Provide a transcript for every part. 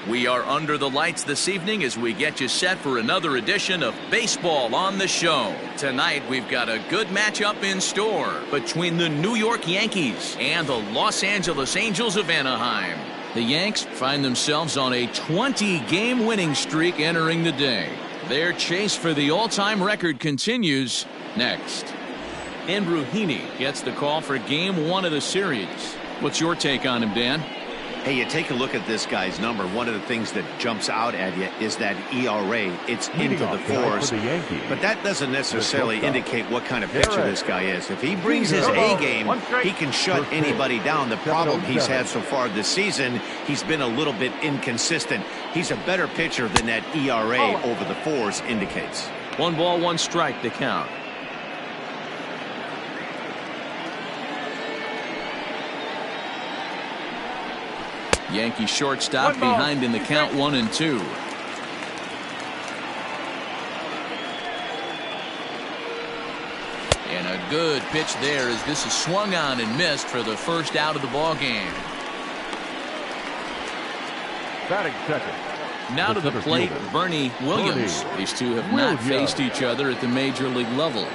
We are under the lights this evening as we get you set for another edition of Baseball on the Show. Tonight we've got a good matchup in store between the New York Yankees and the Los Angeles Angels of Anaheim. The Yanks find themselves on a 20-game winning streak entering the day. Their chase for the all-time record continues next. Andrew Heaney gets the call for Game 1 of the series. What's your take on him, Dan? Hey, you take a look at this guy's number. One of the things that jumps out at you is that ERA. It's into the fours. But that doesn't necessarily indicate what kind of pitcher this guy is. If he brings his A game, he can shut anybody down. The problem he's had so far this season, he's been a little bit inconsistent. He's a better pitcher than that ERA over the fours indicates. 1 ball, 1 strike to count. Yankee shortstop behind in the count 1-2. And a good pitch there as this is swung on and missed for the first out of the ball game. Batting second. Now to the plate, Bernie Williams. These two have not faced each other at the major league level.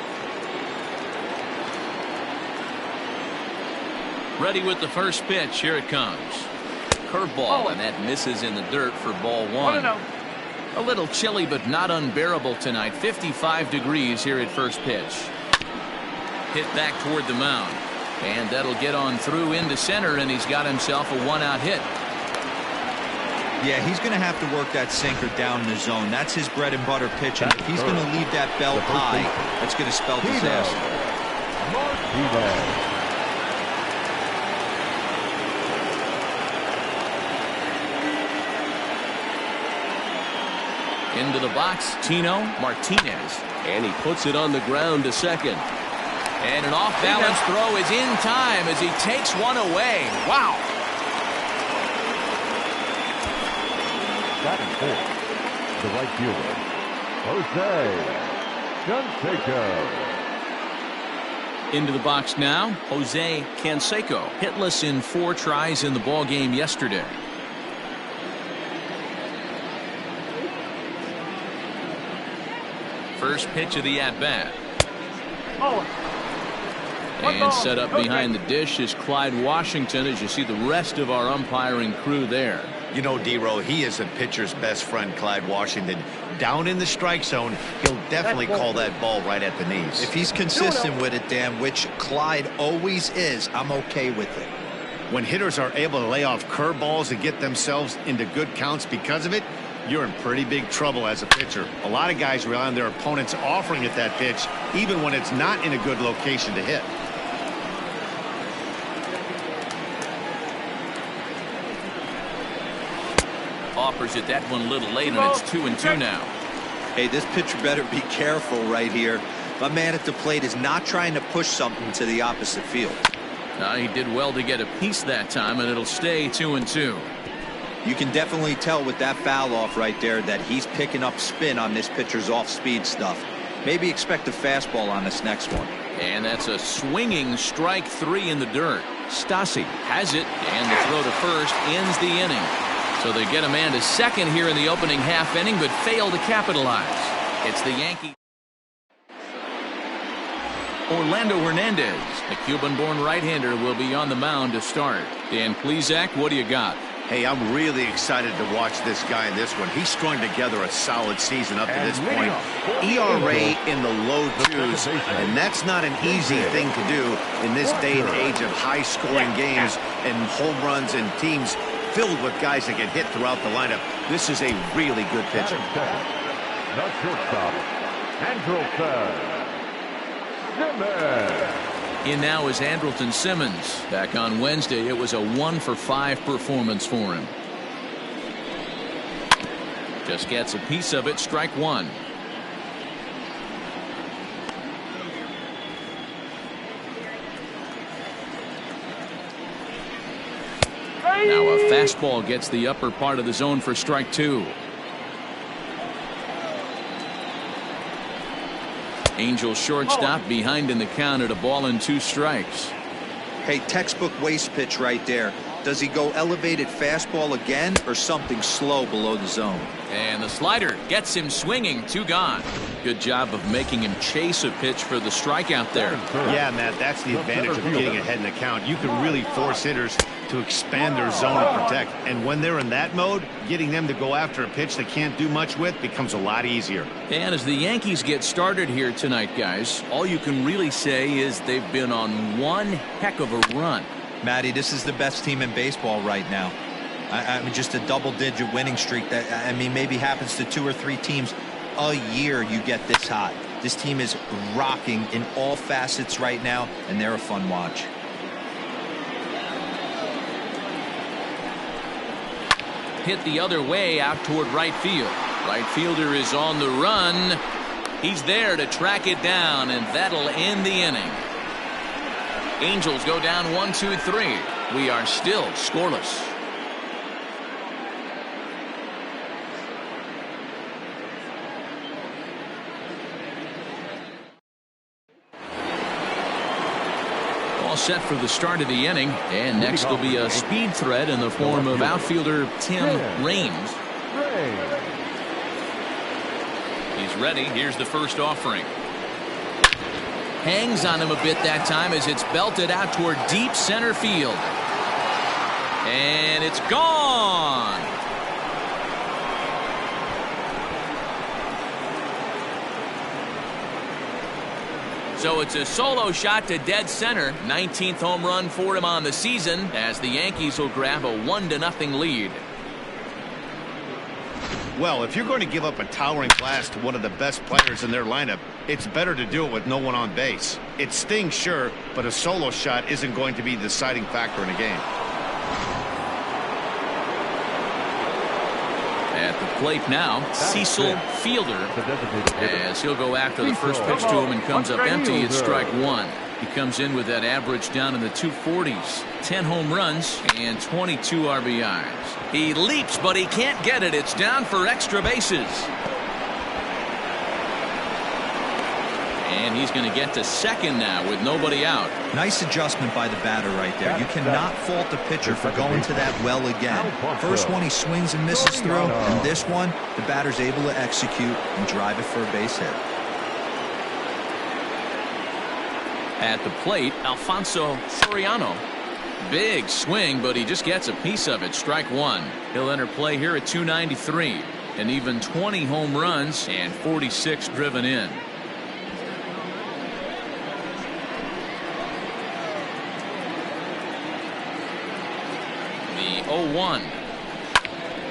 Ready with the first pitch. Here it comes. Curveball, and that misses in the dirt for ball 1. A little chilly but not unbearable tonight. 55 degrees here at first pitch. Hit back toward the mound, and that'll get on through into center, and he's got himself a 1-out hit. Yeah, he's going to have to work that sinker down in the zone. That's his bread and butter pitch, and if he's going to leave that belt high, that's going to spell disaster. Into the box, Tino Martinez, and he puts it on the ground to second. And an off-balance throw is in time as he takes one away. Wow. Batting fourth, the right fielder, Jose Canseco. Into the box now, Jose Canseco, hitless in 4 tries in the ball game yesterday. First pitch of the at-bat. And set up behind the dish is Clyde Washington as you see the rest of our umpiring crew there. You know, D-Row, he is a pitcher's best friend, Clyde Washington. Down in the strike zone, he'll definitely call that ball right at the knees. If he's consistent with it, Dan, which Clyde always is, I'm okay with it. When hitters are able to lay off curveballs and get themselves into good counts because of it, you're in pretty big trouble as a pitcher. A lot of guys rely on their opponents offering at that pitch, even when it's not in a good location to hit. Offers it that one a little late, and it's 2-2 now. Hey, this pitcher better be careful right here. My man at the plate is not trying to push something to the opposite field. He did well to get a piece that time, and it'll stay 2-2. You can definitely tell with that foul off right there that he's picking up spin on this pitcher's off-speed stuff. Maybe expect a fastball on this next one. And that's a swinging strike 3 in the dirt. Stassi has it, and the throw to first ends the inning. So they get a man to second here in the opening half inning, but fail to capitalize. It's the Yankees. Orlando Hernandez, the Cuban-born right-hander, will be on the mound to start. Dan Plesac, what do you got? Hey, I'm really excited to watch this guy in this one. He's strung together a solid season up to this point. ERA in the low 2s, and that's not an easy thing to do in this day and age of high-scoring games and home runs and teams filled with guys that get hit throughout the lineup. This is a really good pitcher. The shortstop, Simmons. In now is Andrelton Simmons. Back on Wednesday, it was a 1-for-5 performance for him. Just gets a piece of it, strike 1. Now a fastball gets the upper part of the zone for strike 2. Angels shortstop behind in the count at a ball and 2 strikes. Hey, textbook waste pitch right there. Does he go elevated fastball again or something slow below the zone? And the slider gets him swinging. 2 gone. Good job of making him chase a pitch for the strikeout there. Yeah, Matt, that's the advantage of getting ahead in the count. You can really force hitters to expand their zone and protect. And when they're in that mode, getting them to go after a pitch they can't do much with becomes a lot easier. And as the Yankees get started here tonight, guys, all you can really say is they've been on one heck of a run. Matty, this is the best team in baseball right now. I mean, just a double-digit winning streak that, I mean, maybe happens to 2 or 3 teams a year. You get this hot. This team is rocking in all facets right now, and they're a fun watch. Hit the other way out toward right field. Right fielder is on the run. He's there to track it down, and that'll end the inning. Angels go down 1-2-3. We are still scoreless. All set for the start of the inning, and next will be a speed threat in the form of outfielder Tim Raines. He's ready. Here's the first offering. Hangs on him a bit that time as it's belted out toward deep center field. And it's gone. So it's a solo shot to dead center. 19th home run for him on the season as the Yankees will grab a 1-0 lead. Well, if you're going to give up a towering blast to one of the best players in their lineup, it's better to do it with no one on base. It stings, sure, but a solo shot isn't going to be the deciding factor in a game. At the plate now, Cecil Fielder, as he'll go after the first pitch to him and comes up empty. It's strike 1. He comes in with that average down in the 240s. 10 home runs and 22 RBIs. He leaps, but he can't get it. It's down for extra bases. And he's going to get to second now with nobody out. Nice adjustment by the batter right there. You cannot fault the pitcher for going to that well again. First one he swings and misses through, and this one the batter's able to execute and drive it for a base hit. At the plate, Alfonso Soriano. Big swing, but he just gets a piece of it. Strike 1. He'll enter play here at 293. And even 20 home runs and 46 driven in. The 0-1.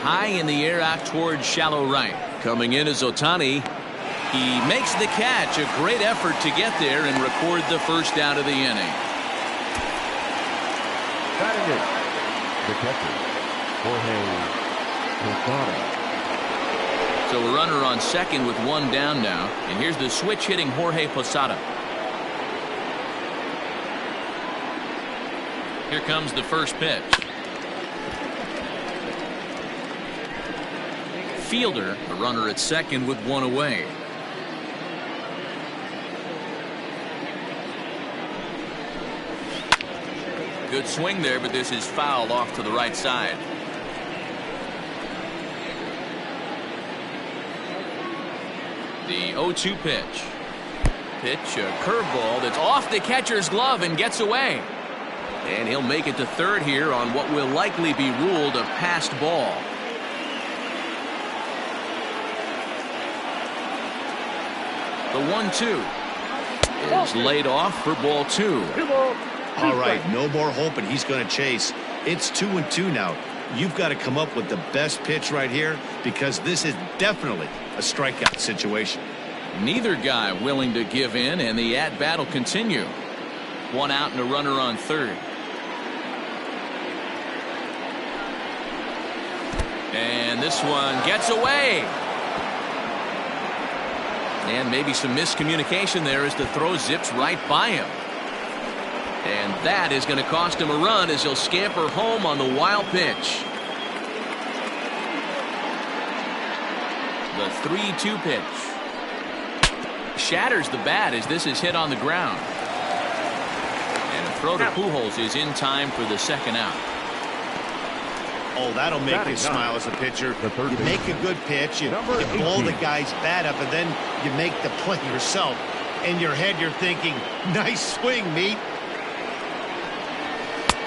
High in the air out towards shallow right. Coming in is Ohtani. He makes the catch. A great effort to get there and record the first out of the inning. Batting it, the catcher, Jorge Posada. So a runner on second with 1 down now. And here's the switch hitting Jorge Posada. Here comes the first pitch. Fielder, a runner at second with 1 away. Good swing there, but this is fouled off to the right side. The 0-2 pitch. Pitch, a curveball that's off the catcher's glove and gets away. And he'll make it to third here on what will likely be ruled a passed ball. The 1-2 is laid off for ball 2. All right, no more hope, and he's going to chase. It's 2-2 now. You've got to come up with the best pitch right here because this is definitely a strikeout situation. Neither guy willing to give in, and the at-bat will continue. 1 out and a runner on third. And this one gets away. And maybe some miscommunication there as the throw zips right by him. And that is going to cost him a run as he'll scamper home on the wild pitch. The 3-2 pitch. Shatters the bat as this is hit on the ground. And a throw to Pujols is in time for the second out. Oh, that'll make you smile as a pitcher. You make a good pitch, you blow the guy's bat up, and then you make the play yourself. In your head, you're thinking, nice swing, meat.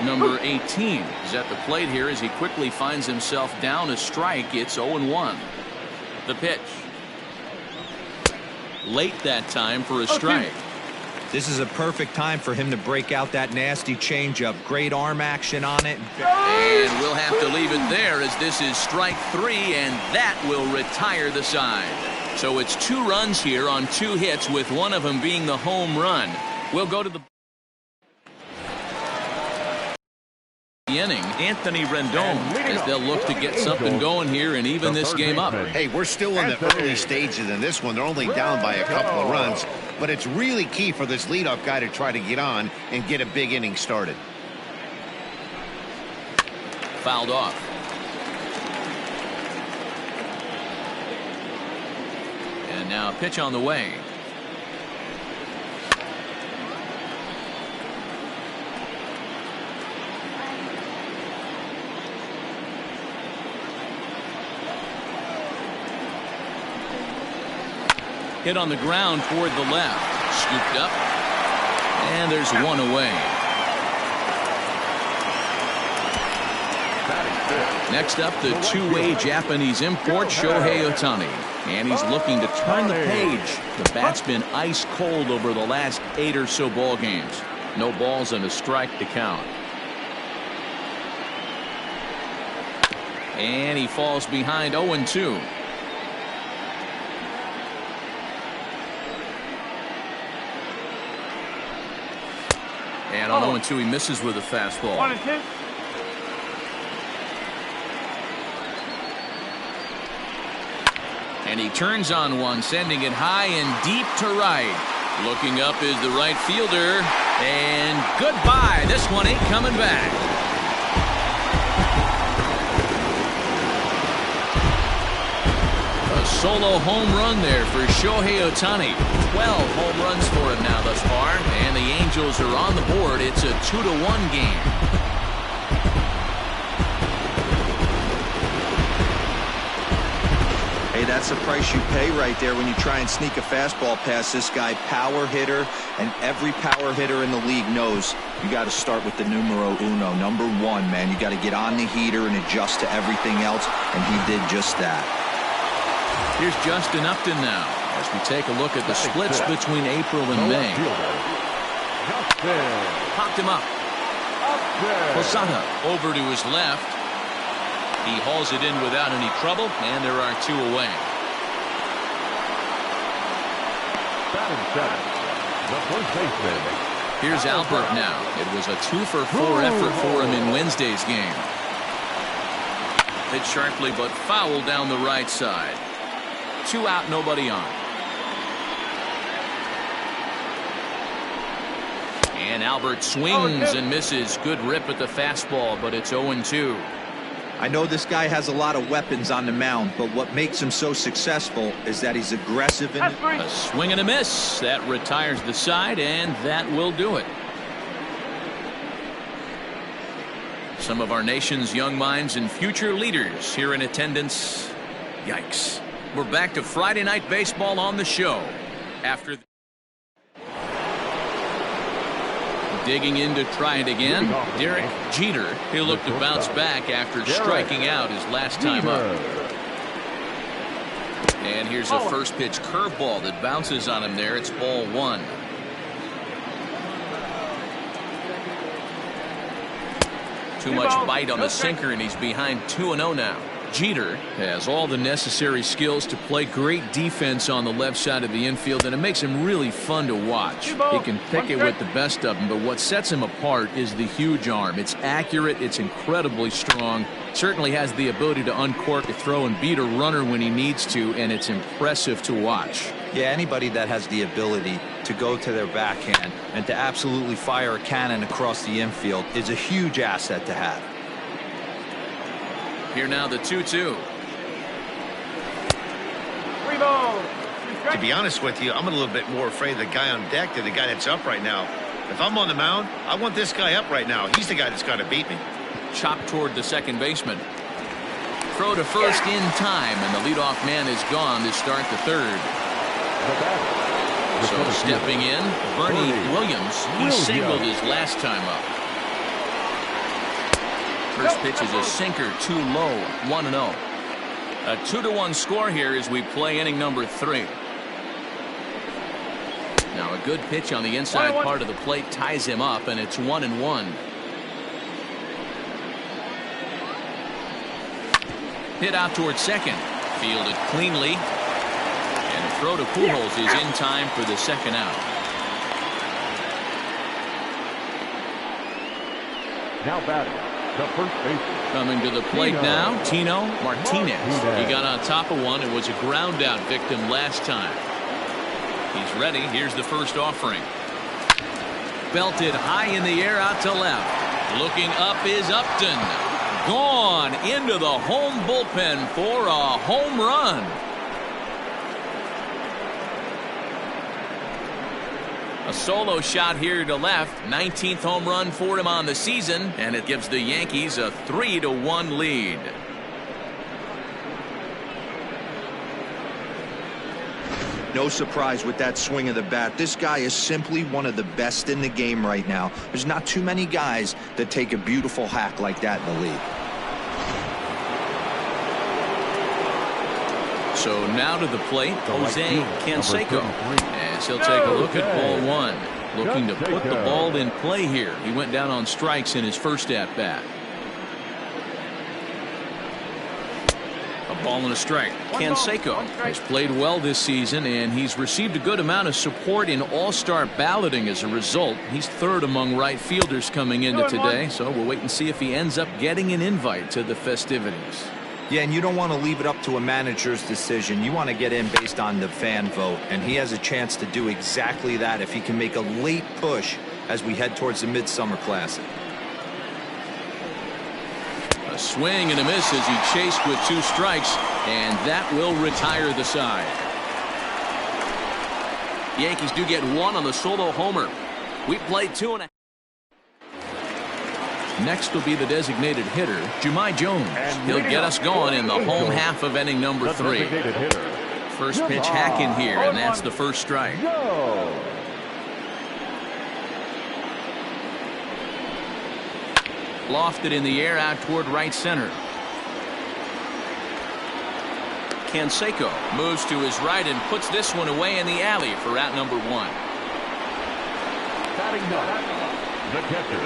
Number 18 is at the plate here as he quickly finds himself down a strike. It's 0-1. The pitch. Late that time for a strike. This is a perfect time for him to break out that nasty changeup. Great arm action on it. And we'll have to leave it there as this is strike 3, and that will retire the side. So it's 2 runs here on 2 hits, with one of them being the home run. We'll go to the inning. Anthony Rendon, as they'll look to get something going here and even this game up. Hey, we're still in the early stages in this one. They're only down by a couple of runs, but it's really key for this leadoff guy to try to get on and get a big inning started. Fouled off. And now a pitch on the way. Hit on the ground toward the left. Scooped up. And there's one away. Next up, the two-way Japanese import, Shohei Ohtani. And he's looking to turn the page. The bat's been ice cold over the last 8 or so ball games. No balls and a strike to count. And he falls behind 0-2. And on 0-2, he misses with a fastball. 1-2. And he turns on one, sending it high and deep to right. Looking up is the right fielder. And goodbye. This one ain't coming back. A solo home run there for Shohei Ohtani. 12 home runs for him now thus far. And the Angels are on the board. It's a 2-1 game. Hey, that's the price you pay right there when you try and sneak a fastball past this guy. Power hitter, and every power hitter in the league knows you got to start with the numero uno, number 1, man. You got to get on the heater and adjust to everything else, and he did just that. Here's Justin Upton now as we take a look at the splits between April and May. Popped him up. Posada over to his left. He hauls it in without any trouble, and there are 2 away. Here's Albert now. It was a 2-for-4 effort for him in Wednesday's game. Hit sharply but foul down the right side. 2 out, nobody on. And Albert swings and misses. Good rip at the fastball, but it's 0-2. I know this guy has a lot of weapons on the mound, but what makes him so successful is that he's aggressive. A swing and a miss. That retires the side, and that will do it. Some of our nation's young minds and future leaders here in attendance. Yikes. We're back to Friday Night Baseball on the show. After digging in to try it again, Derek Jeter. He'll look to bounce back after striking out his last time up. And here's a first pitch curveball that bounces on him there. It's ball 1. Too much bite on the sinker, and he's behind 2-0 now. Jeter has all the necessary skills to play great defense on the left side of the infield, and it makes him really fun to watch. He can pick it with the best of them, but what sets him apart is the huge arm. It's accurate, it's incredibly strong, certainly has the ability to uncork a throw and beat a runner when he needs to, and it's impressive to watch. Yeah, anybody that has the ability to go to their backhand and to absolutely fire a cannon across the infield is a huge asset to have. Here now the 2-2. 3 balls. To be honest with you, I'm a little bit more afraid of the guy on deck than the guy that's up right now. If I'm on the mound, I want this guy up right now. He's the guy that's got to beat me. Chopped toward the second baseman. throw to first in time, and the leadoff man is gone to start the third. So stepping in, Bernie Williams. He singled his last time up. First pitch is a sinker, too low, 1-0. A 2-1 score here as we play inning number 3. Now a good pitch on the inside part of the plate ties him up, and it's 1-1. Hit out towards second. Fielded cleanly. And a throw to Pujols is in time for the second out. Now batting, the first baseman. Coming to the plate now, Tino Martinez. He got on top of one and was a ground out victim last time. He's ready. Here's the first offering. Belted high in the air out to left. Looking up is Upton. Gone into the home bullpen for a home run. A solo shot here to left. 19th home run for him on the season, and it gives the Yankees a 3-1 lead. No surprise with that swing of the bat. This guy is simply one of the best in the game right now. There's not too many guys that take a beautiful hack like that in the league. So now to the plate, Jose Canseco. As he'll take a look at ball one. Looking to put the ball in play here. He went down on strikes in his first at bat. A ball and a strike. Canseco has played well this season, and he's received a good amount of support in all-star balloting as a result. He's third among right fielders coming into today, so we'll wait and see if he ends up getting an invite to the festivities. Yeah, and you don't want to leave it up to a manager's decision. You want to get in based on the fan vote, and he has a chance to do exactly that if he can make a late push as we head towards the Midsummer Classic. A swing and a miss as he chased with 2 strikes, and that will retire the side. Yankees do get 1 on the solo homer. We played 2.5. Next will be the designated hitter, Jahmai Jones. He'll get us going in the home half of inning number 3. First pitch hacking here, and that's the first strike. Lofted in the air out toward right center. Canseco moves to his right and puts this one away in the alley for out number 1. The catcher.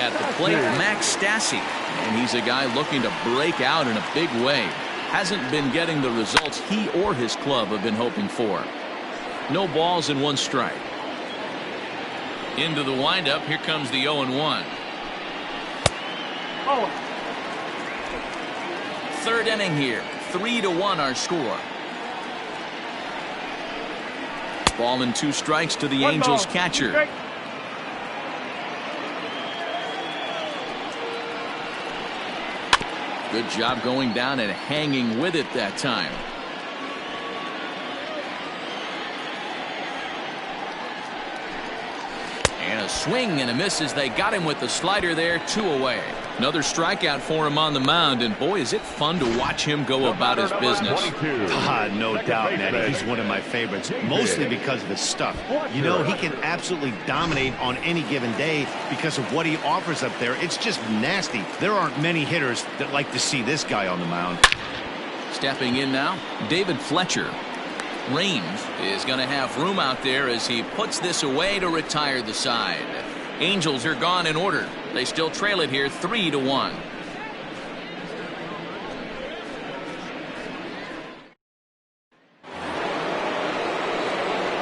At the plate, Max Stassi, and he's a guy looking to break out in a big way. Hasn't been getting the results he or his club have been hoping for. No balls and 1 strike. Into the windup, here comes the 0-1. Third inning here, 3-1 our score. Ball and 2 strikes to the Angels catcher. Good job going down and hanging with it that time. And a swing and a miss as they got him with the slider there, 2 away. Another strikeout for him on the mound, and boy, is it fun to watch him go about his business. No doubt, Nettie. He's one of my favorites, mostly because of his stuff. You know, he can absolutely dominate on any given day because of what he offers up there. It's just nasty. There aren't many hitters that like to see this guy on the mound. Stepping in now, David Fletcher. Raines is going to have room out there as he puts this away to retire the side. Angels are gone in order. They still trail it here 3-1.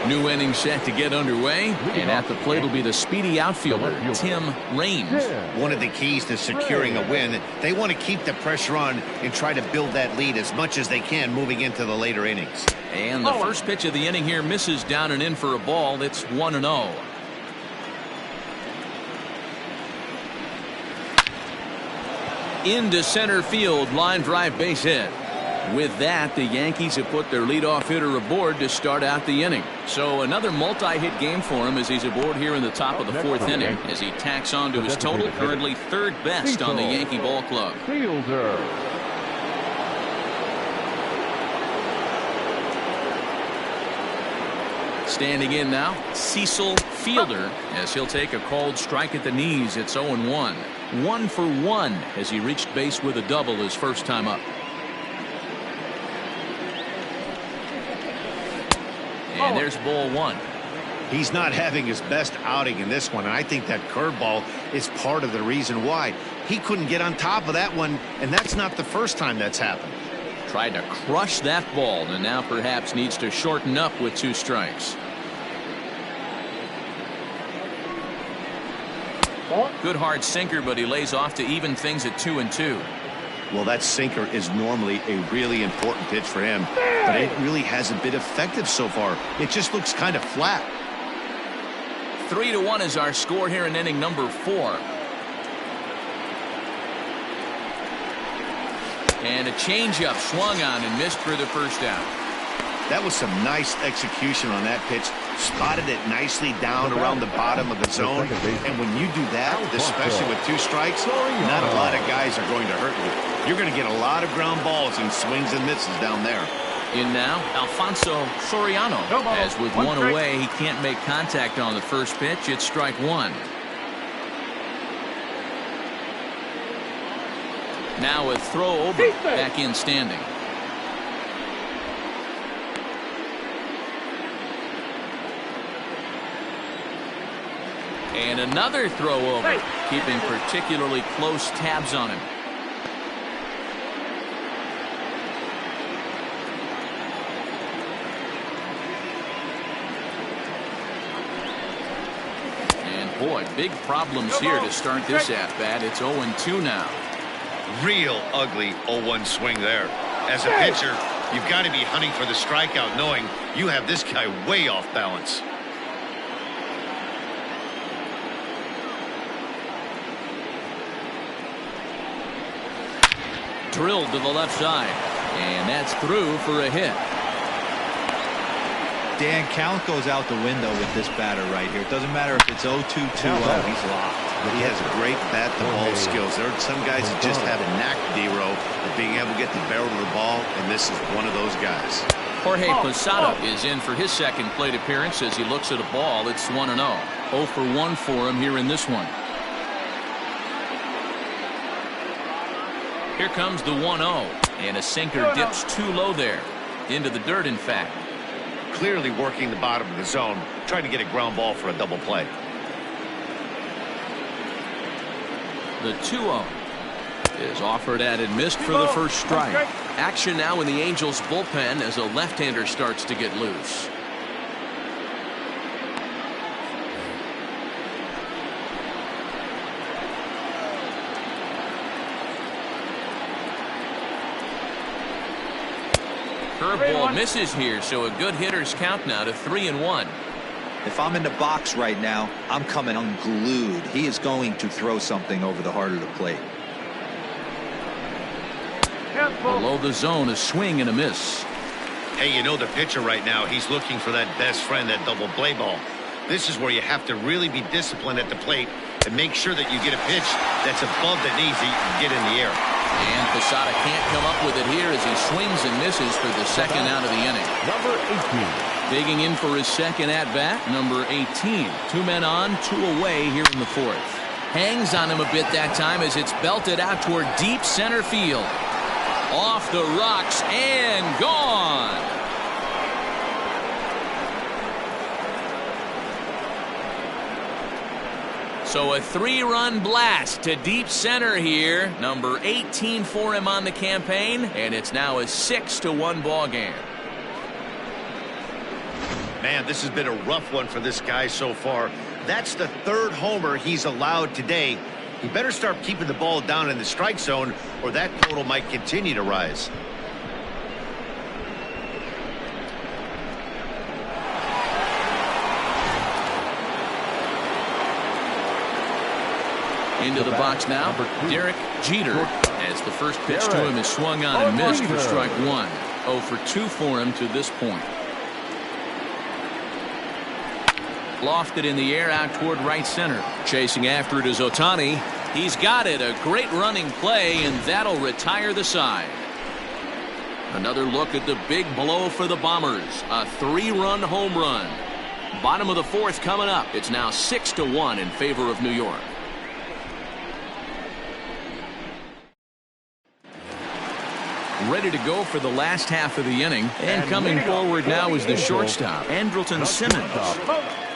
New inning set to get underway, and at the plate will be the speedy outfielder, Tim Raines. One of the keys to securing a win, they want to keep the pressure on and try to build that lead as much as they can moving into the later innings. And the first pitch of the inning here misses down and in for a ball. It's 1-0. Into center field, line drive base hit. With that, the Yankees have put their leadoff hitter aboard to start out the inning. So another multi-hit game for him as he's aboard here in the top of the fourth inning as he tacks on to his total, currently third best on the Yankee ball club. Fielder. Standing in now, Cecil Fielder, as he'll take a called strike at the knees. It's 0-1. 1 for 1 as he reached base with a double his first time up. And there's ball 1. He's not having his best outing in this one, and I think that curveball is part of the reason why. He couldn't get on top of that one, and that's not the first time that's happened. Tried to crush that ball, and now perhaps needs to shorten up with 2 strikes. Good hard sinker, but he lays off to even things at 2-2. Well, that sinker is normally a really important pitch for him, but it really hasn't been effective so far. It just looks kind of flat. 3-1 is our score here in inning number 4. And a changeup swung on and missed for the first out. That was some nice execution on that pitch. Spotted it nicely down around the bottom of the zone. And when you do that, especially with 2 strikes, not a lot of guys are going to hurt you. You're going to get a lot of ground balls and swings and misses down there. In now, Alfonso Soriano. As with 1 away, he can't make contact on the first pitch. It's strike 1. Now a throw over, back in standing. And another throw over, keeping particularly close tabs on him. And boy, big problems here to start this at-bat. It's 0-2 now. Real ugly 0-1 swing there. As a pitcher, you've got to be hunting for the strikeout, knowing you have this guy way off balance. Drilled to the left side, and that's through for a hit. Dan, count goes out the window with this batter right here. It doesn't matter if it's 0-2, 2-0. He's locked. He has great bat-to-ball skills. There are some guys that just have a knack, D-Row, of being able to get the barrel of the ball, and this is one of those guys. Jorge Posada is in for his second plate appearance as he looks at a ball. It's 1-0. 0 for 1 for him here in this one. Here comes the 1-0, and a sinker dips too low there. Into the dirt, in fact. Clearly working the bottom of the zone, trying to get a ground ball for a double play. The 2-0 is offered at and missed for the first strike. Action now in the Angels bullpen as a left-hander starts to get loose. Curveball misses here, so a good hitter's count now to 3-1. If I'm in the box right now, I'm coming unglued. He is going to throw something over the heart of the plate. Below the zone, a swing and a miss. Hey, you know the pitcher right now, he's looking for that best friend, that double play ball. This is where you have to really be disciplined at the plate and make sure that you get a pitch that's above the knees that you can get in the air. And Posada can't come up with it here as he swings and misses for the second out of the inning. Number 18. Digging in for his second at-bat, number 18. 2 men on, 2 away here in the fourth. Hangs on him a bit that time as it's belted out toward deep center field. Off the rocks and gone. So a 3-run blast to deep center here. Number 18 for him on the campaign, and it's now a 6-1 ball game. Man, this has been a rough one for this guy so far. That's the 3rd homer he's allowed today. He better start keeping the ball down in the strike zone, or that total might continue to rise. Into the box now, Derek Jeter. As the first pitch to him is swung on and missed for strike one. 0 for 2 for him to this point. Lofted in the air out toward right center. Chasing after it is Ohtani. He's got it. A great running play, and that'll retire the side. Another look at the big blow for the Bombers. A 3-run home run. Bottom of the fourth coming up. It's now 6-1 in favor of New York. Ready to go for the last half of the inning. And coming forward now is the shortstop, Andrelton Simmons.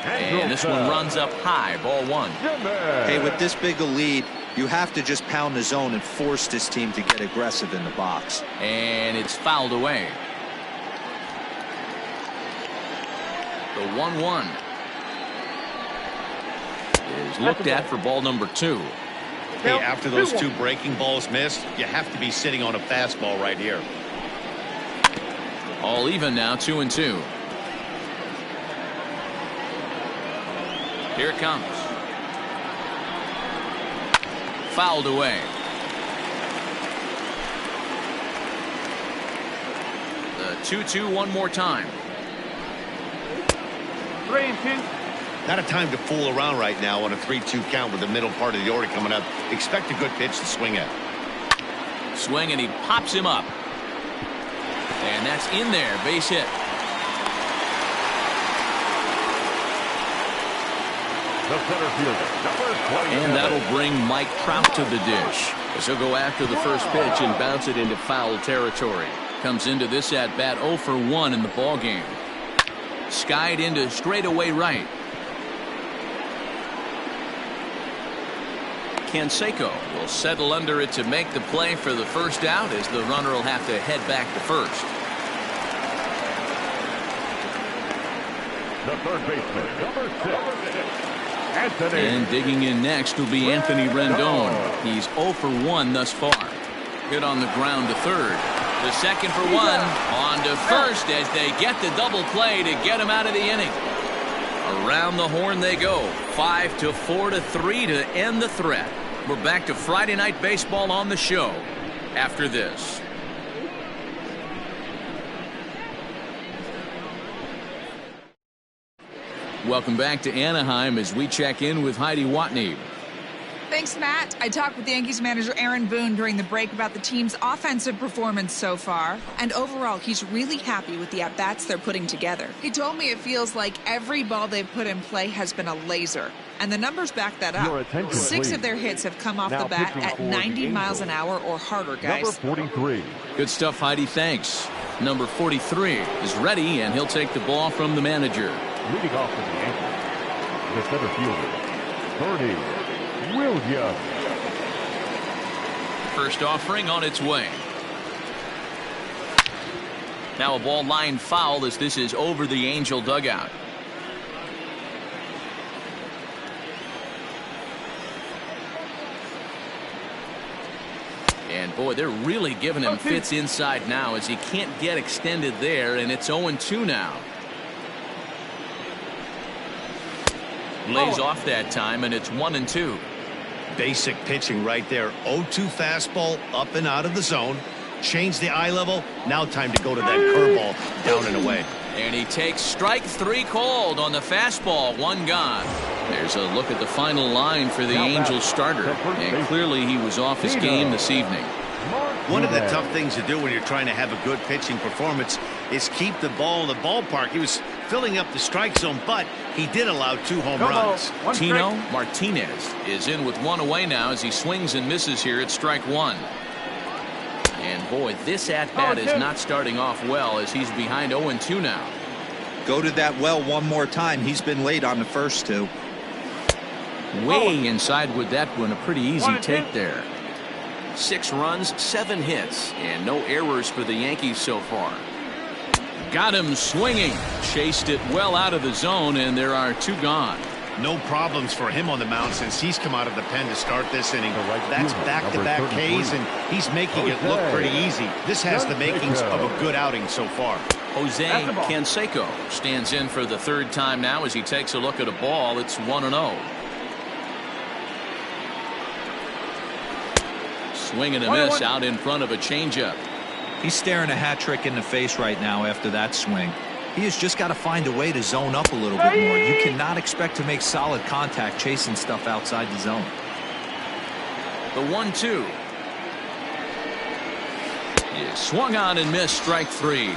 And this one runs up high, ball one. Hey, with this big a lead, you have to just pound the zone and force this team to get aggressive in the box. And it's fouled away. The 1-1 is looked at for ball number 2. Hey, after those 2 breaking balls missed, you have to be sitting on a fastball right here. All even now, 2-2. Here it comes. Fouled away. The 2-2 one more time. 3-2. Not a time to fool around right now on a 3-2 count with the middle part of the order coming up. Expect a good pitch to swing at. Swing, and he pops him up. And that's in there. Base hit. The center fielder, number 20. And that'll bring Mike Trout to the dish, as he'll go after the first pitch and bounce it into foul territory. Comes into this at bat 0 for 1 in the ball game. Skied into straightaway right. Canseco will settle under it to make the play for the first out, as the runner will have to head back to first. The third baseman, number 6. Anthony. And digging in next will be Anthony Rendon. He's 0 for 1 thus far. Hit on the ground to third. The second for 1. On to first as they get the double play to get him out of the inning. Around the horn they go. 5-4-3 to end the threat. We're back to Friday Night Baseball on the show after this. Welcome back to Anaheim as we check in with Heidi Watney. Thanks, Matt. I talked with Yankees manager Aaron Boone during the break about the team's offensive performance so far. And overall, he's really happy with the at-bats they're putting together. He told me it feels like every ball they've put in play has been a laser. And the numbers back that up. 6 of their hits have come off the bat at 90 miles an hour or harder, guys. Number 43. Good stuff, Heidi. Thanks. Number 43 is ready, and he'll take the ball from the manager. Leading off for the Yankees, the center fielder, 30. Williams. First offering on its way. Now a ball line foul as this is over the Angel dugout. And boy, they're really giving him fits inside now as he can't get extended there, and it's 0-2 now. Lays off that time, and it's 1-2. Basic pitching right there. 0-2 fastball up and out of the zone. Change the eye level. Now time to go to that curveball down and away. And he takes strike 3 called on the fastball. 1 gone. There's a look at the final line for the Angels starter. And clearly he was off his game this evening. One of the tough things to do when you're trying to have a good pitching performance is keep the ball in the ballpark. He was filling up the strike zone, but he did allow 2 home runs. Tino Martinez is in with 1 away now as he swings and misses here at strike 1. And boy, this at-bat is not starting off well as he's behind 0-2 now. Go to that well one more time. He's been late on the first 2. Way inside with that one. A pretty easy take there. 6 runs, 7 hits, and no errors for the Yankees so far. Got him swinging. Chased it well out of the zone, and there are 2 gone. No problems for him on the mound since he's come out of the pen to start this inning. That's back-to-back Ks, and he's making it look pretty easy. This has the makings of a good outing so far. Jose Canseco stands in for the 3rd time now as he takes a look at a ball. It's 1-0. Swing and a miss out in front of a changeup. He's staring a hat trick in the face right now after that swing. He has just got to find a way to zone up a little bit more. You cannot expect to make solid contact chasing stuff outside the zone. The 1-2. He swung on and missed, strike 3.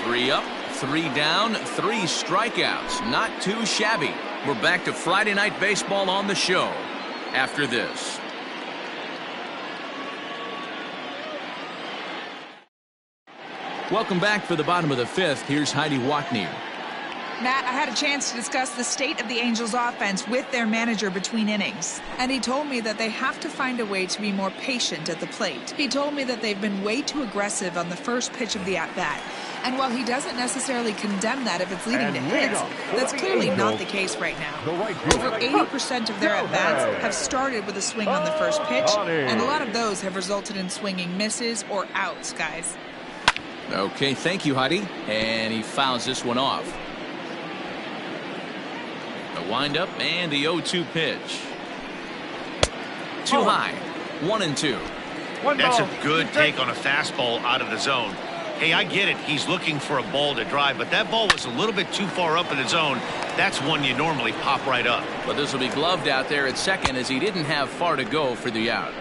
3 up, 3 down, 3 strikeouts. Not too shabby. We're back to Friday Night Baseball on the show after this. Welcome back for the bottom of the 5th. Here's Heidi Watney. Matt, I had a chance to discuss the state of the Angels offense with their manager between innings, and he told me that they have to find a way to be more patient at the plate. He told me that they've been way too aggressive on the first pitch of the at-bat, and while he doesn't necessarily condemn that if it's leading to hits, that's clearly not the case right now. Over 80% of their at-bats have started with a swing on the first pitch, and a lot of those have resulted in swinging misses or outs, guys. Okay, thank you, Heidi. And he fouls this one off. The windup and the 0-2 pitch. Too high. 1-2. That's a good take on a fastball out of the zone. Hey, I get it. He's looking for a ball to drive, but that ball was a little bit too far up in the zone. That's one you normally pop right up. But this will be gloved out there at second as he didn't have far to go for the out.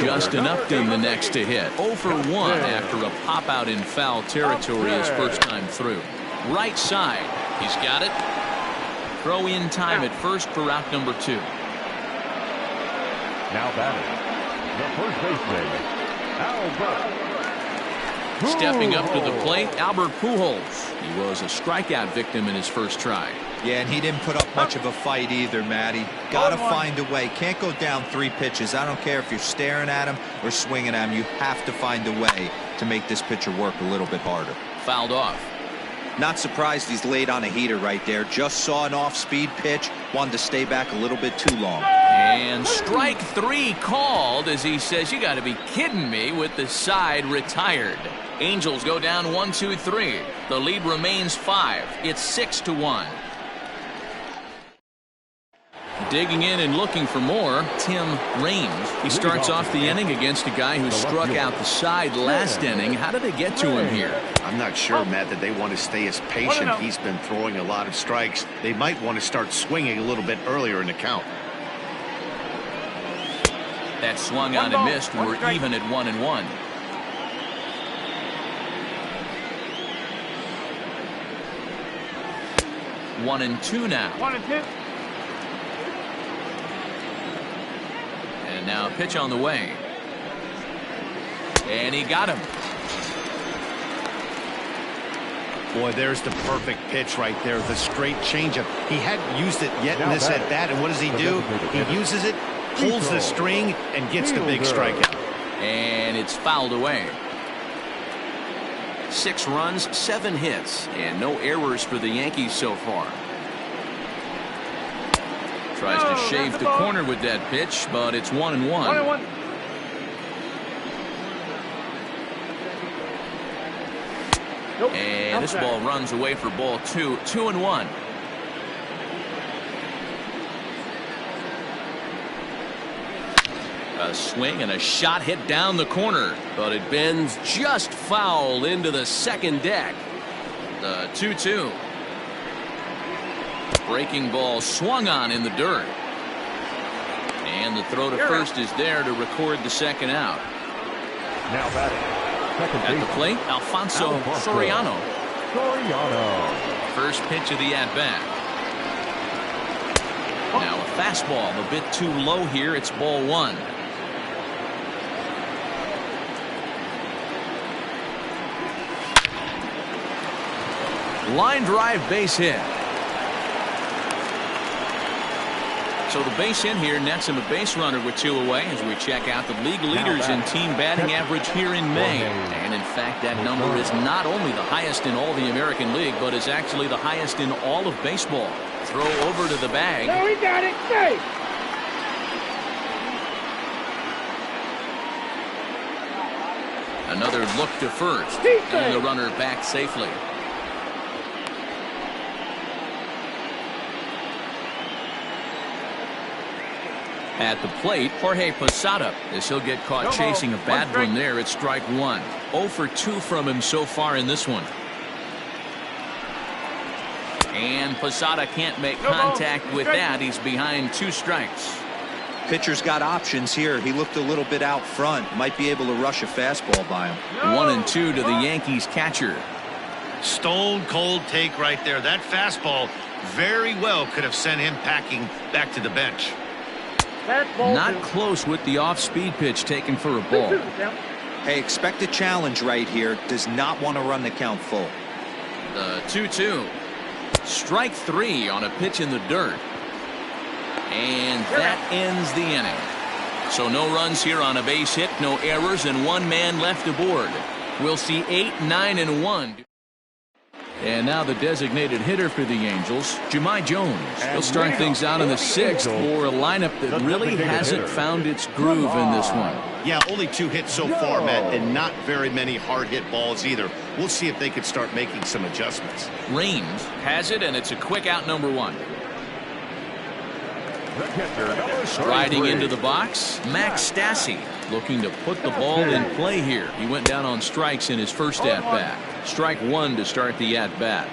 Justin Upton the next to hit. 0 for 1 after a pop out in foul territory his first time through. Right side. He's got it. Throw in time at first for route number 2. Now batting, the first baseman, Albert. Stepping up to the plate, Albert Pujols. He was a strikeout victim in his first try. Yeah, and he didn't put up much of a fight either, Matty. Got to find a way. Can't go down 3 pitches. I don't care if you're staring at him or swinging at him. You have to find a way to make this pitcher work a little bit harder. Fouled off. Not surprised he's laid on a heater right there. Just saw an off-speed pitch. Wanted to stay back a little bit too long. And strike 3 called as he says, you got to be kidding me, with the side retired. Angels go down 1-2-3. The lead remains 5. It's 6-1. Digging in and looking for more, Tim Raines. He starts off the inning against a guy who struck out the side last inning. How did they get to him here? I'm not sure, Matt, that they want to stay as patient. He's been throwing a lot of strikes. They might want to start swinging a little bit earlier in the count. That swung on and missed. We're even at 1-1. One and two now. 1-2. And now a pitch on the way. And he got him. Boy, there's the perfect pitch right there. The straight changeup. He hadn't used it yet in this at bat. And what does he do? He uses it, pulls the string, and gets the big strikeout. And it's fouled away. 6 runs, 7 hits, and no errors for the Yankees so far. Tries to shave the corner with that pitch, but it's 1-1. 1-1. And this ball runs away for ball 2. 2-1. A swing and a shot hit down the corner, but it bends just foul into the second deck. The 2-2. Breaking ball swung on in the dirt. And the throw to first is there to record the second out. Now batting. At the plate, Alfonso Soriano. First pitch of the at-bat. Now a fastball a bit too low here. It's ball 1. Line drive base hit. So the base hit here nets him a base runner with 2 away as we check out the league leaders in team batting average here in May. And in fact, that number is not only the highest in all the American League, but is actually the highest in all of baseball. Throw over to the bag. No, he got it. Safe. Another look to first. And the runner back safely. At the plate, Jorge Posada, as he'll get caught chasing a bad one there. It's strike one. 0 for 2 from him so far in this one. And Posada can't make contact with that. He's behind 2 strikes. Pitcher's got options here. He looked a little bit out front. Might be able to rush a fastball by him. 1-2 to the Yankees catcher. Stone cold take right there. That fastball very well could have sent him packing back to the bench. Not close with the off-speed pitch taken for a ball. Hey, expect a challenge right here. Does not want to run the count full. The 2-2. Strike 3 on a pitch in the dirt. And that ends the inning. So no runs here on a base hit, no errors, and 1 man left aboard. We'll see 8, 9, and 1. And now the designated hitter for the Angels, Jahmai Jones. He'll start things out in the 6th for a lineup that really hasn't found its groove in this one. Yeah, only 2 hits so far, Matt, and not very many hard hit balls either. We'll see if they can start making some adjustments. Raines has it, and it's a quick out, number 1. Striding into the box, Max Stassi looking to put the ball in play here. He went down on strikes in his first at-bat. Strike 1 to start the at-bat.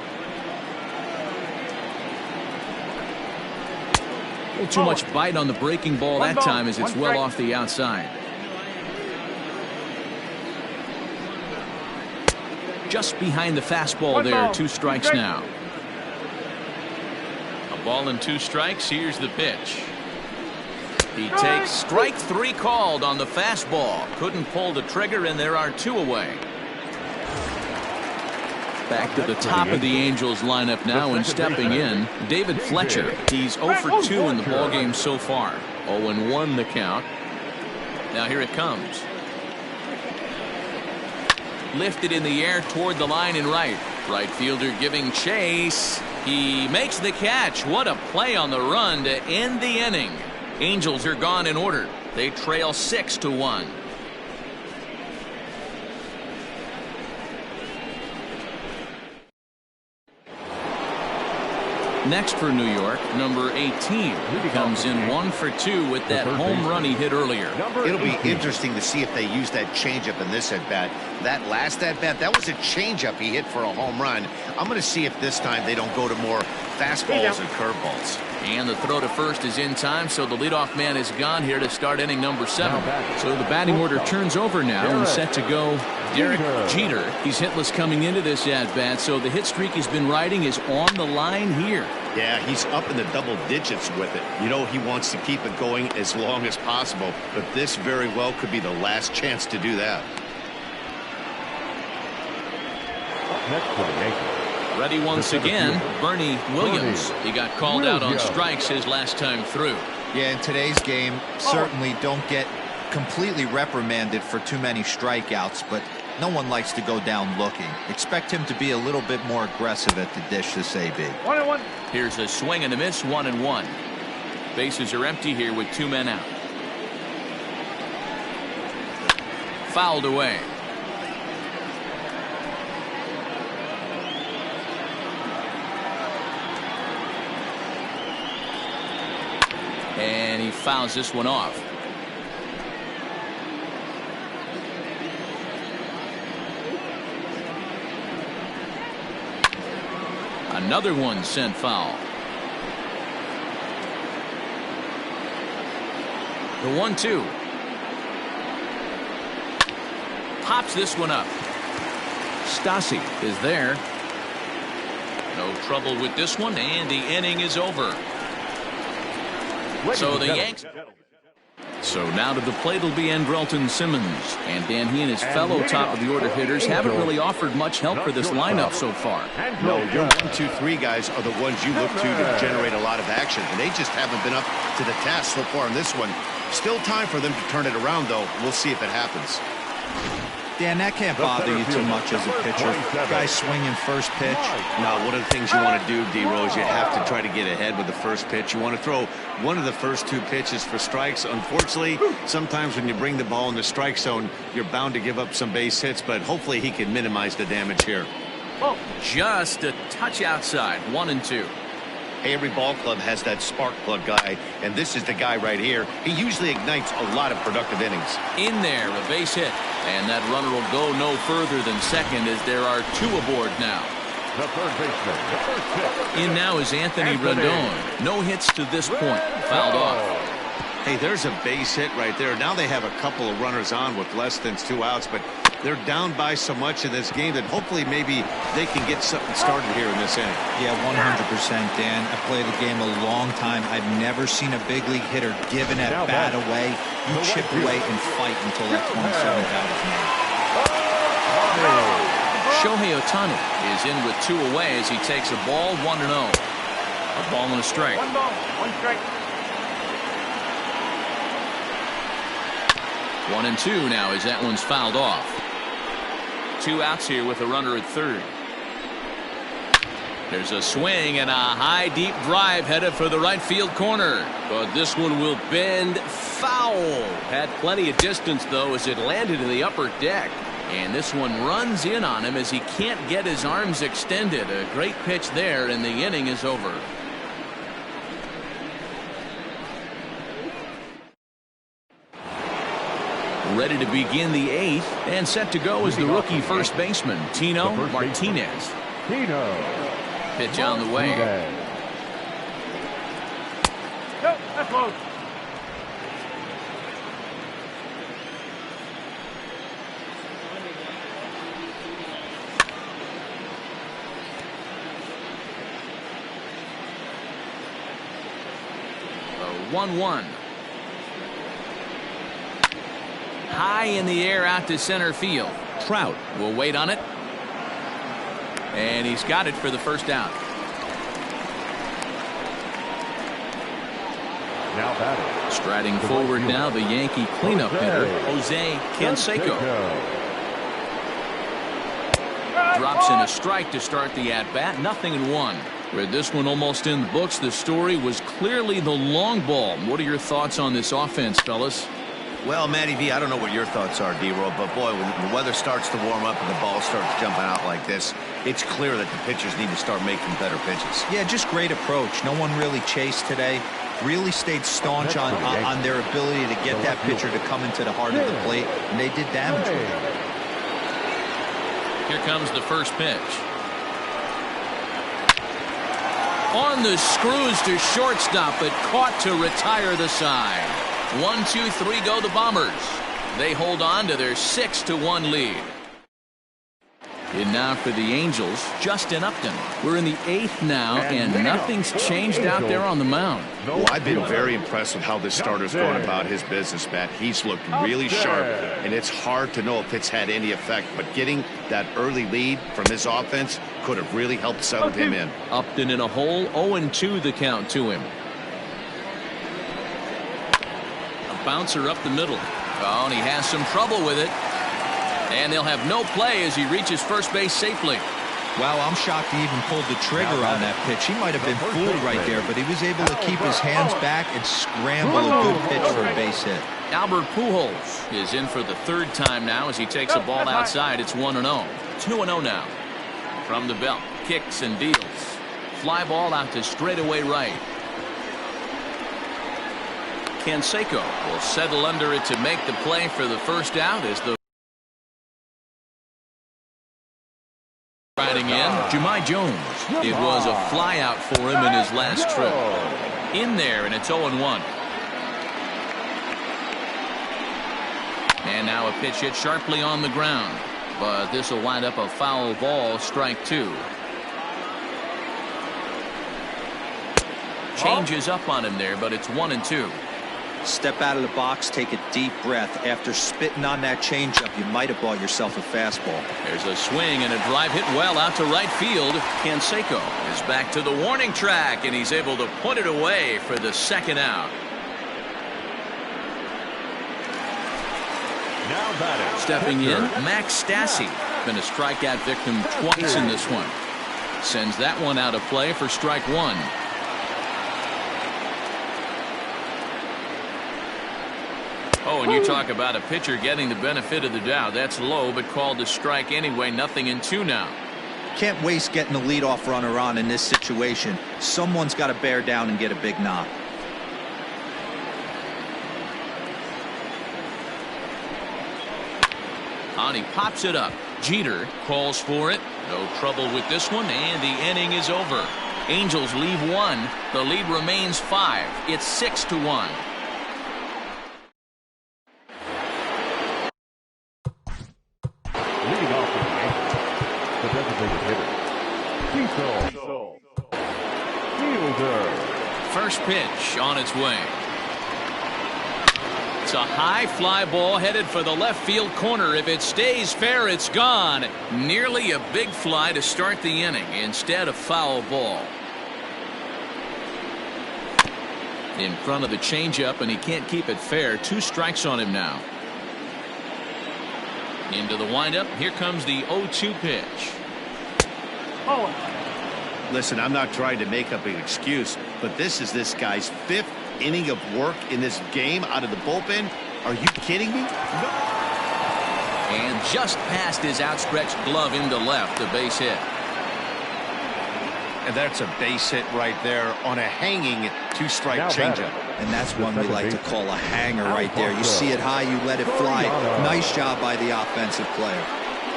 A little too much bite on the breaking ball that time as it's well off the outside. Just behind the fastball there. 2 strikes now. A ball and 2 strikes. Here's the pitch. He takes strike 3 called on the fastball. Couldn't pull the trigger, and there are 2 away. Back to the top of the Angels lineup now, and stepping in, David Fletcher. He's 0 for 2 in the ballgame so far. 0-1 the count. Now here it comes. Lifted in the air toward the line and right. Right fielder giving chase. He makes the catch. What a play on the run to end the inning. Angels are gone in order. They trail 6-1. Next for New York, number 18. He comes in 1 for 2 with that home run he hit earlier. It'll be interesting to see if they use that changeup in this at-bat. That last at-bat, that was a changeup he hit for a home run. I'm going to see if this time they don't go to more fastballs and curveballs. And the throw to first is in time, so the leadoff man is gone here to start inning number 7. So the batting order turns over now and set to go Derek Jeter. He's hitless coming into this at-bat, so the hit streak he's been riding is on the line here. Yeah, he's up in the double digits with it. You know, he wants to keep it going as long as possible, but this very well could be the last chance to do that. Next for the Yankees. Ready once again, Bernie Williams. He got called out on strikes his last time through. Yeah, in today's game, certainly don't get completely reprimanded for too many strikeouts, but no one likes to go down looking. Expect him to be a little bit more aggressive at the dish this AB. 1-1. Here's a swing and a miss, 1-1. Bases are empty here with 2 men out. Fouled away. And he fouls this one off. Another one sent foul. The 1-2. Pops this one up. Stassi is there. No trouble with this one, and the inning is over. So the Yanks. So now to the plate will be Andrelton Simmons. And Dan, he and his fellow top of the order hitters haven't really offered much help for this lineup so far. No, your 1, 2, 3 guys are the ones you look to generate a lot of action, and they just haven't been up to the task so far in this one. Still time for them to turn it around, though. We'll see if it happens. Dan, that can't bother you too much as a pitcher. Guys swinging first pitch. Now, one of the things you want to do, D-Rose, you have to try to get ahead with the first pitch. You want to throw one of the first 2 pitches for strikes. Unfortunately, sometimes when you bring the ball in the strike zone, you're bound to give up some base hits, but hopefully he can minimize the damage here. Just a touch outside, 1-2. Hey, every ball club has that spark plug guy, and this is the guy right here. He usually ignites a lot of productive innings. In there, a base hit. And that runner will go no further than second as there are 2 aboard now. The third baseman, the first hit. In now is Anthony Rendon. No hits to this point. Fouled off. Hey, there's a base hit right there. Now they have a couple of runners on with less than 2 outs, but they're down by so much in this game that hopefully maybe they can get something started here in this inning. Yeah, 100%, Dan. I played the game a long time. I've never seen a big league hitter give an at-bat away. You chip away and fight until that 27th out is made. Shohei Ohtani is in with 2 away as he takes a ball 1-0. A ball and a strike. 1 ball, 1 strike. 1-2 now as that one's fouled off. 2 outs here with a runner at third. There's a swing and a high deep drive headed for the right field corner. But this one will bend foul. Had plenty of distance though as it landed in the upper deck. And this one runs in on him as he can't get his arms extended. A great pitch there and the inning is over. Ready to begin the 8th and set to go is the rookie first baseman, Tino Martinez. Pitch on the way. No, that's close. A 1-1. High in the air out to center field. Trout will wait on it. And he's got it for the first out. Now batting. Striding forward now, the Yankee cleanup hitter, Jose Canseco. Drops in a strike to start the at-bat. 0-1. With this one almost in the books, the story was clearly the long ball. What are your thoughts on this offense, fellas? Well, Matty V, I don't know what your thoughts are, D-Roll, but boy, when the weather starts to warm up and the ball starts jumping out like this, it's clear that the pitchers need to start making better pitches. Yeah, just great approach. No one really chased today. Really stayed staunch on their ability to get that pitcher to come into the heart of the plate, and they did damage with it. Here comes the first pitch. On the screws to shortstop, but caught to retire the side. 1-2-3 go the Bombers. They hold on to their 6-1 lead. And now for the Angels, Justin Upton. We're in the 8th now, and nothing's changed out there on the mound. Well, I've been very impressed with how this starter's going about his business, Matt. He's looked really sharp, and it's hard to know if it's had any effect, but getting that early lead from his offense could have really helped settle him in. Upton in a hole, 0-2 the count to him. A bouncer up the middle. Oh, and he has some trouble with it. And they'll have no play as he reaches first base safely. Wow, I'm shocked he even pulled the trigger on that pitch. He might have been fooled right there, but he was able to keep his hands back and scramble a good pitch for a base hit. Albert Pujols is in for the 3rd time now as he takes a ball outside. It's 1-0. 2-0 now. From the belt, kicks and deals. Fly ball out to straightaway right. Canseco will settle under it to make the play for the first out as the riding in. Jahmai Jones. It was a fly out for him in his last trip. In there, and it's 0-1. And now a pitch hit sharply on the ground. But this will wind up a foul ball, strike 2. Changes up on him there, but it's 1-2. Step out of the box, take a deep breath. After spitting on that changeup, you might have bought yourself a fastball. There's a swing and a drive hit well out to right field. Canseco is back to the warning track, and he's able to put it away for the 2nd out. Now batting. Stepping in, Max Stassi. Been a strikeout victim twice in this one. Sends that one out of play for strike 1. Oh, and you talk about a pitcher getting the benefit of the doubt. That's low, but called a strike anyway. 0-2 now. Can't waste getting the leadoff runner on in this situation. Someone's got to bear down and get a big knock. On he pops it up. Jeter calls for it. No trouble with this one, and the inning is over. Angels leave one. The lead remains 5. It's 6-1. Leading off for the Yankees, the designated hitter, Fielder. First pitch on its way. It's a high fly ball headed for the left field corner. If it stays fair, it's gone. Nearly a big fly to start the inning. Instead, a foul ball. In front of the changeup, and he can't keep it fair. 2 strikes on him now. Into the windup. Here comes the 0-2 pitch. Listen, I'm not trying to make up an excuse, but this is this guy's 5th inning of work in this game out of the bullpen. Are you kidding me? No. And just past his outstretched glove into left, a base hit. And that's a base hit right there on a hanging 2-strike changeup. And that's one we like to call a hanger right there. You see it high, you let it fly. Nice job by the offensive player.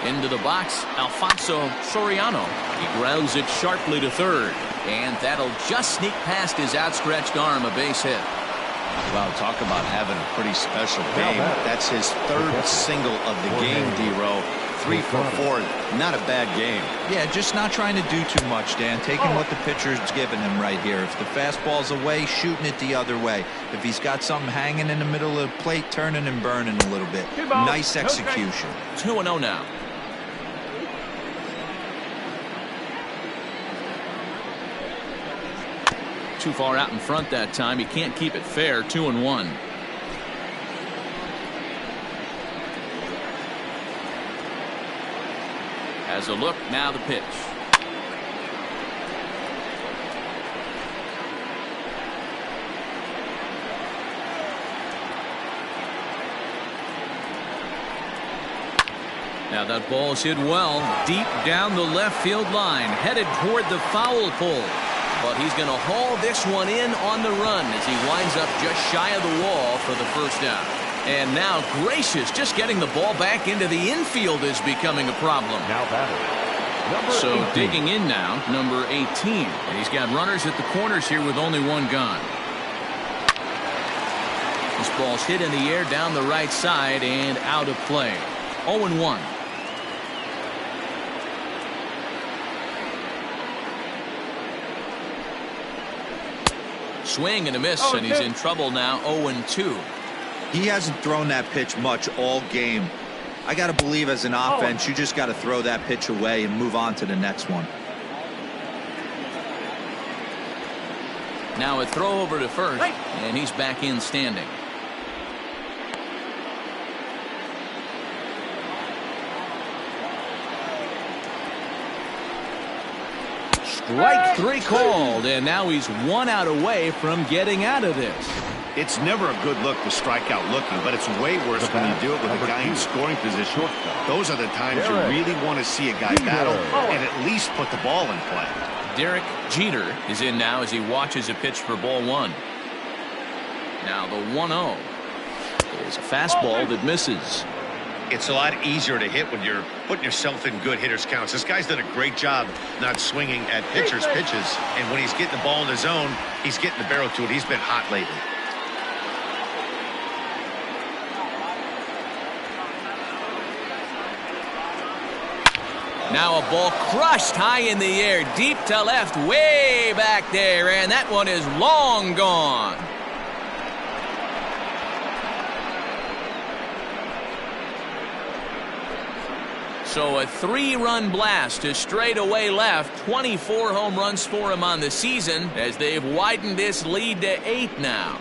Into the box, Alfonso Soriano. He grounds it sharply to third. And that'll just sneak past his outstretched arm, a base hit. Wow, talk about having a pretty special game. That's his 3rd single of the game, D-Row. 3 for 4. Not a bad game. Yeah, just not trying to do too much, Dan. Taking what the pitcher's giving him right here. If the fastball's away, shooting it the other way. If he's got something hanging in the middle of the plate, turning and burning a little bit. Nice execution. 2-0 now. Too far out in front that time. He can't keep it fair. 2-1. Has a look. Now the pitch. Now that ball's hit well deep down the left field line, headed toward the foul pole. But he's going to haul this one in on the run as he winds up just shy of the wall for the first out. And now, gracious, just getting the ball back into the infield is becoming a problem. Now batting. So digging in now, number 18. And he's got runners at the corners here with only one gone. This ball's hit in the air down the right side and out of play. 0-1. Swing and a miss, and he's in trouble now. 0-2. He hasn't thrown that pitch much all game. I got to believe as an offense, you just got to throw that pitch away and move on to the next one. Now a throw over to first, and he's back in standing. Strike 3 called, and now he's 1 out away from getting out of this. It's never a good look to strike out looking, but it's way worse when you do it with a guy in scoring position. Those are the times you really want to see a guy battle and at least put the ball in play. Derek Jeter is in now as he watches a pitch for ball 1. Now the 1-0 is a fastball that misses. It's a lot easier to hit when you're putting yourself in good hitters' counts. This guy's done a great job not swinging at pitchers' pitches, and when he's getting the ball in the zone, he's getting the barrel to it. He's been hot lately. Now a ball crushed high in the air, deep to left, way back there, and that one is long gone. So a 3-run blast to straightaway left. 24 home runs for him on the season as they've widened this lead to 8 now.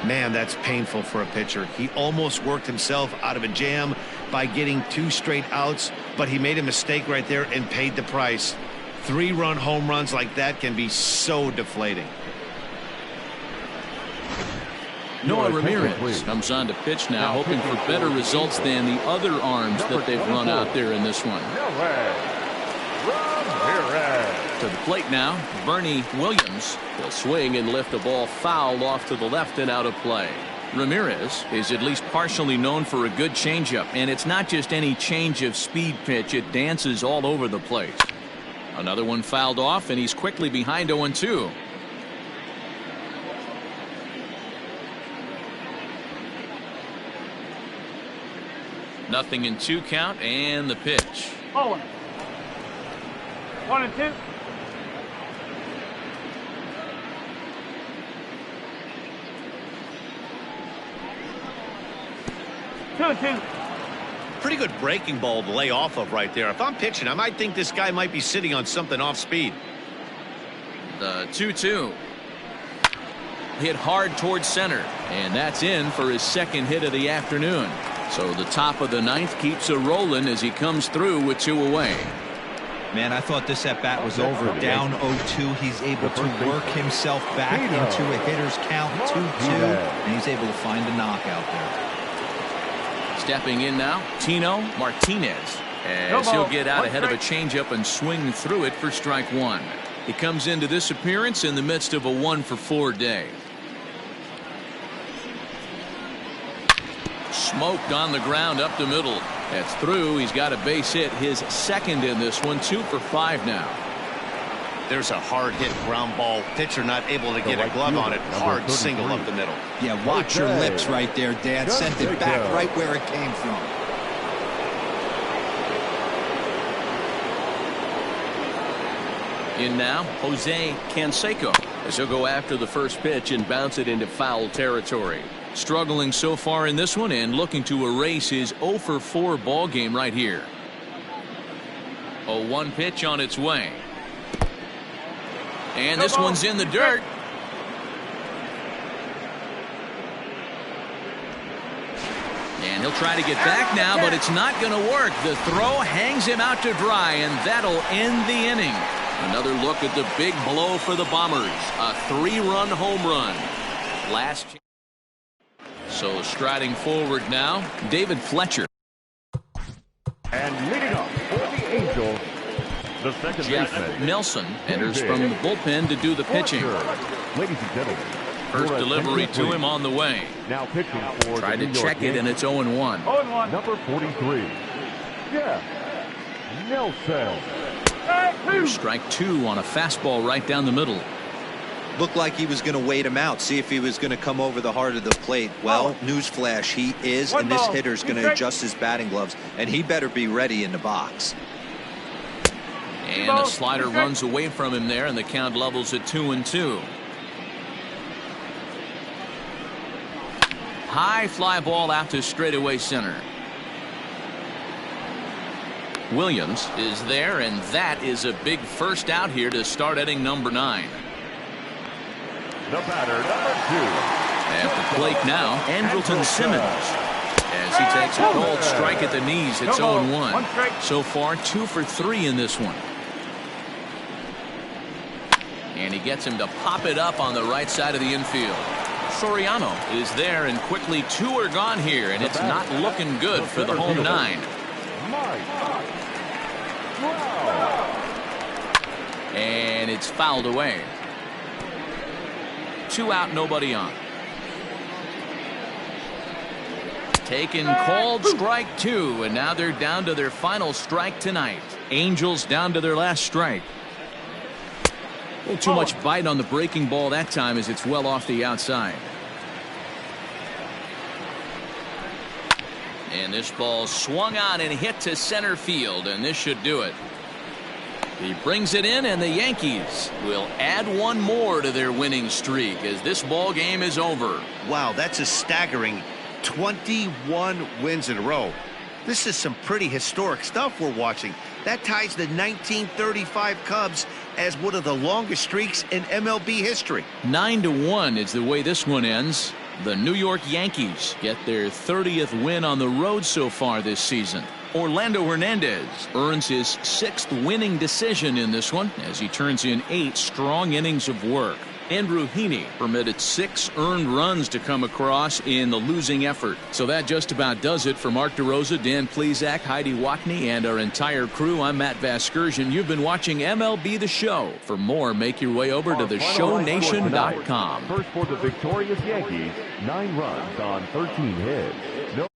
Man, that's painful for a pitcher. He almost worked himself out of a jam by getting 2 straight outs, but he made a mistake right there and paid the price. 3-run home runs like that can be so deflating. Noah Ramirez comes on to pitch now, hoping for better results than the other arms that they've run out there in this one. To the plate now, Bernie Williams. He'll swing and lift the ball foul off to the left and out of play. Ramirez is at least partially known for a good changeup, and it's not just any change of speed pitch. It dances all over the place. Another one fouled off, and he's quickly behind 0-2. Nothing in 2 count, and the pitch. 1-2. 2-2. Pretty good breaking ball to lay off of right there. If I'm pitching, I might think this guy might be sitting on something off speed. The 2-2. Hit hard towards center, and that's in for his second hit of the afternoon. So the top of the 9th keeps a rolling as he comes through with 2 away. Man, I thought this at bat was over. Down 0-2. He's able to work himself back into a hitter's count 2-2, and he's able to find a knockout there. Stepping in now, Tino Martinez, as he'll get out ahead of a changeup and swing through it for strike 1. He comes into this appearance in the midst of a 1-for-4 day. Smoked on the ground up the middle. That's through. He's got a base hit, his second in this one. 2-for-5 now. There's a hard hit ground ball. Pitcher not able to get a glove on it. Hard single up the middle. Yeah, watch your lips right there, Dad. Sent it back right where it came from. In now, Jose Canseco, as he'll go after the first pitch and bounce it into foul territory. Struggling so far in this one and looking to erase his 0-for-4 ball game right here. 0-1 pitch on its way. And this one's in the dirt. And he'll try to get back now, but it's not going to work. The throw hangs him out to dry, and that'll end the inning. Another look at the big blow for the Bombers. A 3-run home run. Last chance. So striding forward now, David Fletcher. And leading up for the Angels, the second Jeff baseman, Nelson enters from the bullpen to do the pitching. Ladies and gentlemen, First delivery to him on the way. now pitching for Tried the to New York check it, and Yankees, it's 0-1. number 43, Jeff Nelson. Strike 2 on a fastball right down the middle. Looked like he was going to wait him out, see if he was going to come over the heart of the plate. Well, newsflash, he is, and this hitter's going to adjust his batting gloves, and he better be ready in the box. And a slider runs away from him there, and the count levels at 2-2. High fly ball out to straightaway center. Williams is there, and that is a big first out here to start inning number 9. The batter, number 2. At the plate now, Andrelton Simmons. As he takes a cold strike at the knees, it's 0-1. So far, 2 for 3 in this one. And he gets him to pop it up on the right side of the infield. Soriano is there, and quickly 2 are gone here, and it's not looking good for the home 9. And it's fouled away. 2 out, nobody on. Taken, called, strike 2, and now they're down to their final strike tonight. Angels down to their last strike. A little too much bite on the breaking ball that time as it's well off the outside. And this ball swung on and hit to center field, and this should do it. He brings it in, and the Yankees will add 1 more to their winning streak as this ball game is over. Wow, that's a staggering 21 wins in a row. This is some pretty historic stuff we're watching. That ties the 1935 Cubs as one of the longest streaks in MLB history. 9-1 is the way this one ends. The New York Yankees get their 30th win on the road so far this season. Orlando Hernandez earns his 6th winning decision in this one as he turns in 8 strong innings of work. Andrew Heaney permitted 6 earned runs to come across in the losing effort. So that just about does it for Mark DeRosa, Dan Plesac, Heidi Watney, and our entire crew. I'm Matt Vasgersian. You've been watching MLB The Show. For more, make your way over to theshownation.com. First for the victorious Yankees, 9 runs on 13 hits. No